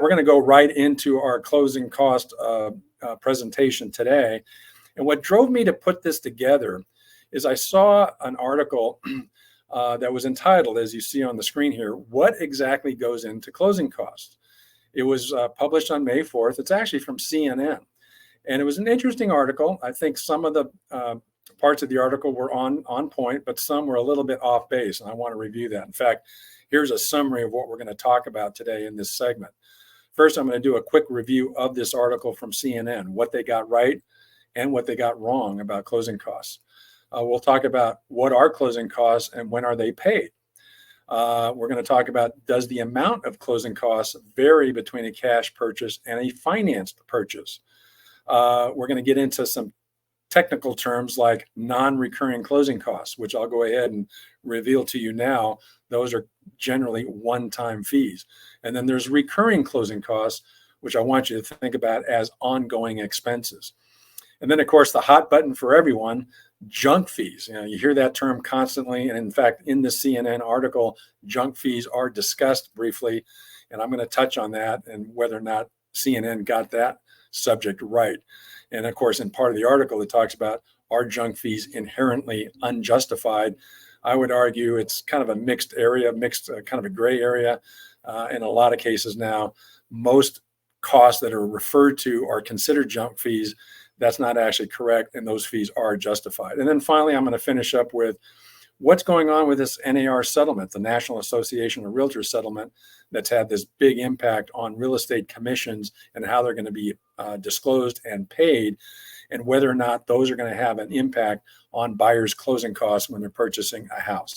we're going to go right into our closing cost presentation today. And what drove me to put this together is I saw an article that was entitled, as you see on the screen here, "What exactly goes into closing costs?" It was published on May 4th. It's actually from CNN. And it was an interesting article. I think some of the parts of the article were on point, but some were a little bit off base. And I want to review that. In fact, here's a summary of what we're going to talk about today in this segment. First, I'm going to do a quick review of this article from CNN, what they got right and what they got wrong about closing costs. We'll talk about what are closing costs and when are they paid. We're going to talk about, does the amount of closing costs vary between a cash purchase and a financed purchase? We're going to get into some technical terms like non-recurring closing costs, which I'll go ahead and reveal to you now. Those are generally one-time fees. And then there's recurring closing costs, which I want you to think about as ongoing expenses. And then, of course, the hot button for everyone, junk fees. You know, you hear that term constantly. And in fact, in the CNN article, junk fees are discussed briefly. And I'm going to touch on that and whether or not CNN got that subject right. And of course, in part of the article, it talks about, are junk fees inherently unjustified? I would argue it's kind of a mixed area, kind of a gray area. In a lot of cases now, most costs that are referred to are considered junk fees. That's not actually correct, and those fees are justified. And then finally, I'm going to finish up with what's going on with this NAR settlement, the National Association of Realtors settlement, that's had this big impact on real estate commissions and how they're going to be disclosed and paid, and whether or not those are going to have an impact on buyers' closing costs when they're purchasing a house.